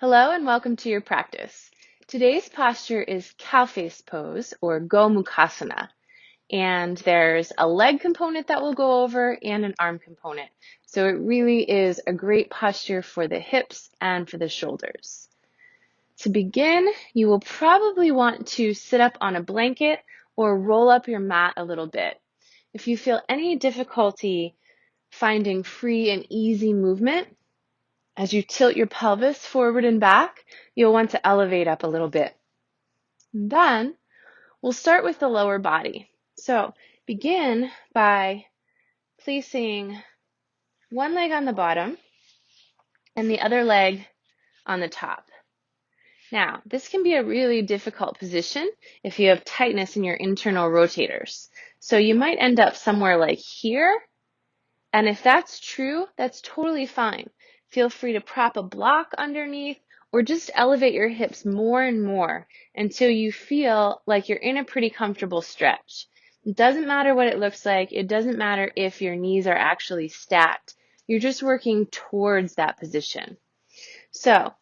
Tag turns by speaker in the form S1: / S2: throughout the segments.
S1: Hello and welcome to your practice. Today's posture is cow face pose or Gomukhasana. And there's a leg component that we'll go over and an arm component. So it really is a great posture for the hips and for the shoulders. To begin, you will probably want to sit up on a blanket or roll up your mat a little bit. If you feel any difficulty finding free and easy movement, as you tilt your pelvis forward and back, you'll want to elevate up a little bit. Then we'll start with the lower body. So begin by placing one leg on the bottom and the other leg on the top. Now, this can be a really difficult position if you have tightness in your internal rotators. So you might end up somewhere like here. And if that's true, that's totally fine. Feel free to prop a block underneath or just elevate your hips more and more until you feel like you're in a pretty comfortable stretch. It doesn't matter what it looks like. It doesn't matter if your knees are actually stacked. You're just working towards that position. So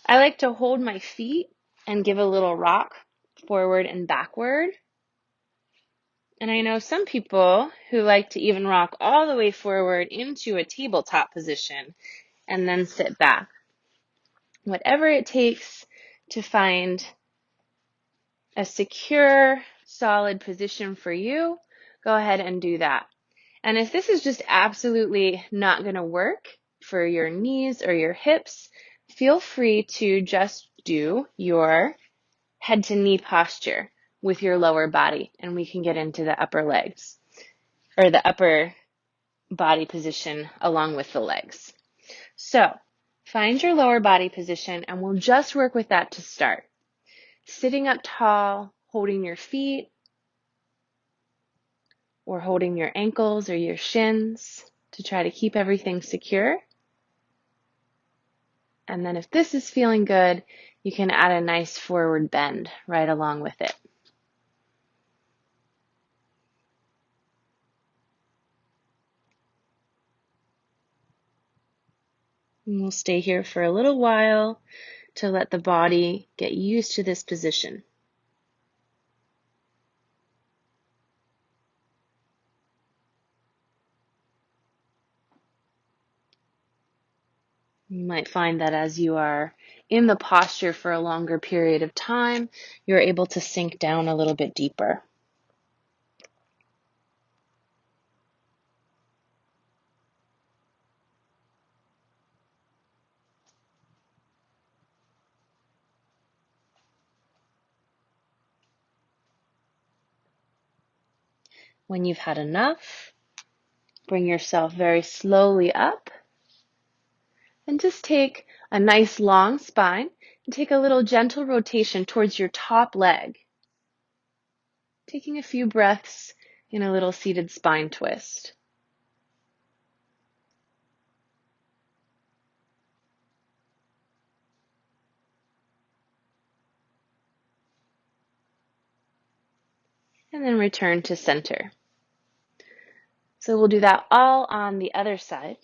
S1: I like to hold my feet and give a little rock forward and backward. And I know some people who like to even rock all the way forward into a tabletop position and then sit back. Whatever it takes to find a secure, solid position for you, go ahead and do that. And if this is just absolutely not going to work for your knees or your hips, feel free to just do your head to knee posture with your lower body, and we can get into the upper legs or the upper body position along with the legs. So find your lower body position and we'll just work with that to start. Sitting up tall, holding your feet or holding your ankles or your shins to try to keep everything secure. And then if this is feeling good, you can add a nice forward bend right along with it. And we'll stay here for a little while to let the body get used to this position. You might find that as you are in the posture for a longer period of time, you're able to sink down a little bit deeper. When you've had enough, bring yourself very slowly up and just take a nice long spine and take a little gentle rotation towards your top leg. Taking a few breaths in a little seated spine twist. And then return to center. So we'll do that all on the other side.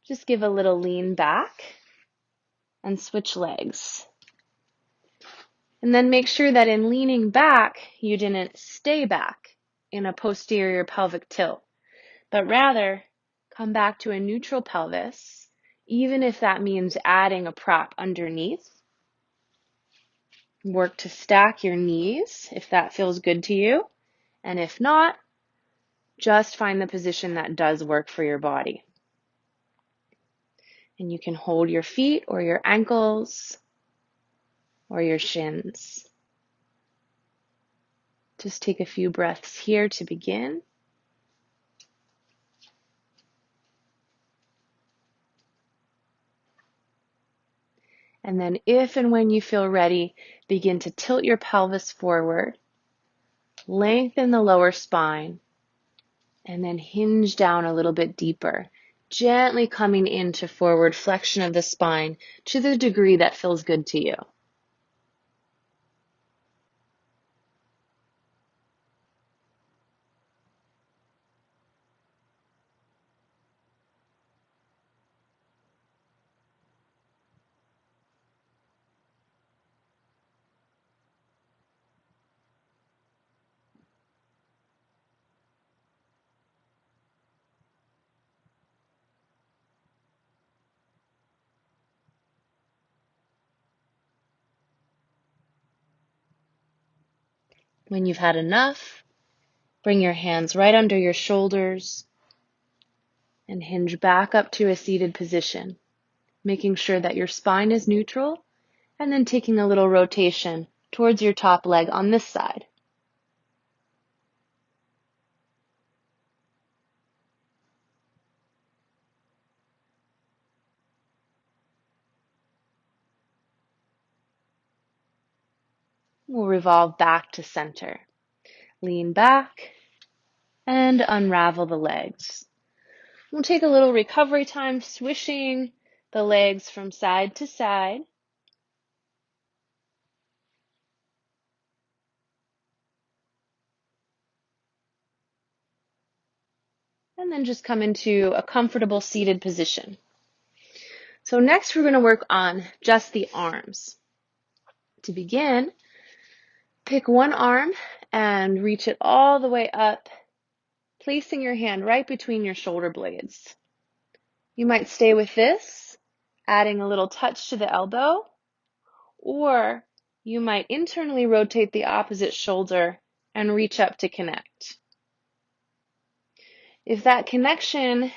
S1: Just give a little lean back and switch legs. And then make sure that in leaning back, you didn't stay back in a posterior pelvic tilt, but rather come back to a neutral pelvis, even if that means adding a prop underneath. Work to stack your knees if that feels good to you. And if not, just find the position that does work for your body. And you can hold your feet or your ankles or your shins. Just take a few breaths here to begin. And then if and when you feel ready, begin to tilt your pelvis forward, lengthen the lower spine, and then hinge down a little bit deeper, gently coming into forward flexion of the spine to the degree that feels good to you. When you've had enough, bring your hands right under your shoulders and hinge back up to a seated position, making sure that your spine is neutral, and then taking a little rotation towards your top leg on this side. We'll revolve back to center. Lean back and unravel the legs. We'll take a little recovery time, swishing the legs from side to side. And then just come into a comfortable seated position. So next we're going to work on just the arms. To begin, pick one arm and reach it all the way up, placing your hand right between your shoulder blades. You might stay with this, adding a little touch to the elbow, or you might internally rotate the opposite shoulder and reach up to connect. If that connection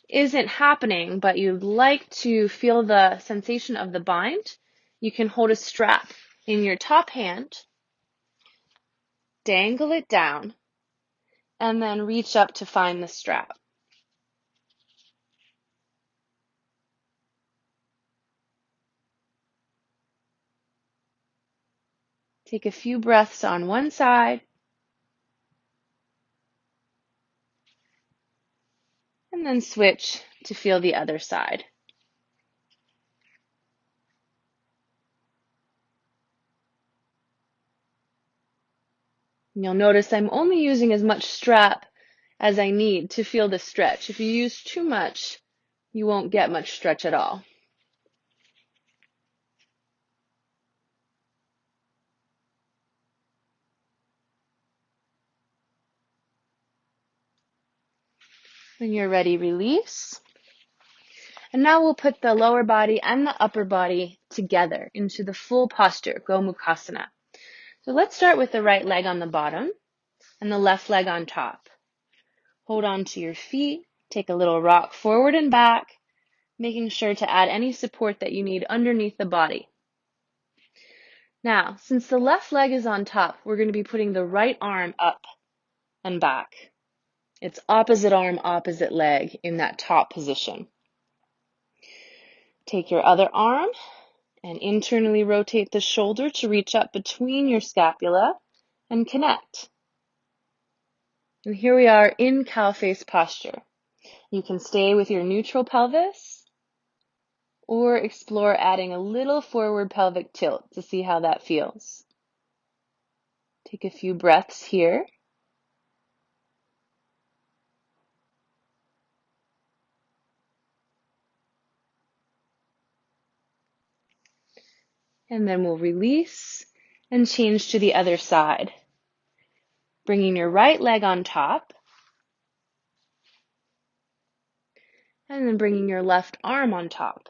S1: isn't happening, but you'd like to feel the sensation of the bind, you can hold a strap in your top hand, dangle it down, and then reach up to find the strap. Take a few breaths on one side, and then switch to feel the other side. You'll notice I'm only using as much strap as I need to feel the stretch. If you use too much, you won't get much stretch at all. When you're ready, release. And now we'll put the lower body and the upper body together into the full posture, Gomukhasana. So let's start with the right leg on the bottom and the left leg on top. Hold on to your feet, take a little rock forward and back, making sure to add any support that you need underneath the body. Now, since the left leg is on top, we're going to be putting the right arm up and back. It's opposite arm, opposite leg in that top position. Take your other arm and internally rotate the shoulder to reach up between your scapula and connect. And here we are in cow face posture. You can stay with your neutral pelvis or explore adding a little forward pelvic tilt to see how that feels. Take a few breaths here. And then we'll release and change to the other side. Bringing your right leg on top. And then bringing your left arm on top.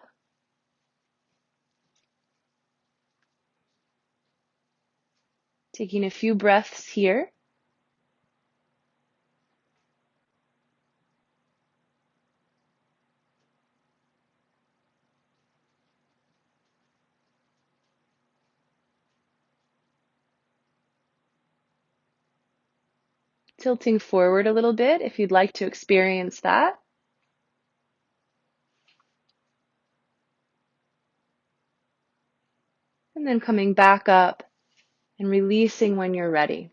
S1: Taking a few breaths here. Tilting forward a little bit if you'd like to experience that. And then coming back up and releasing when you're ready.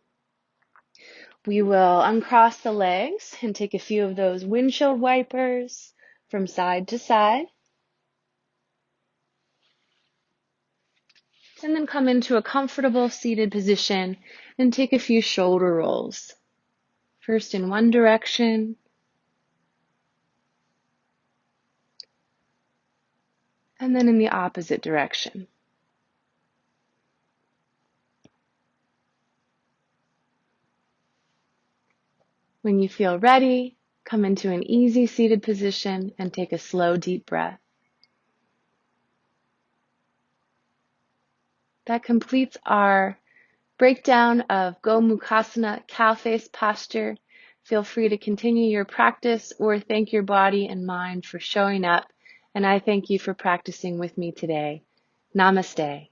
S1: We will uncross the legs and take a few of those windshield wipers from side to side. And then come into a comfortable seated position and take a few shoulder rolls. First in one direction, and then in the opposite direction. When you feel ready, come into an easy seated position and take a slow, deep breath. That completes our breakdown of Gomukhasana, cow face posture. Feel free to continue your practice or thank your body and mind for showing up. And I thank you for practicing with me today. Namaste.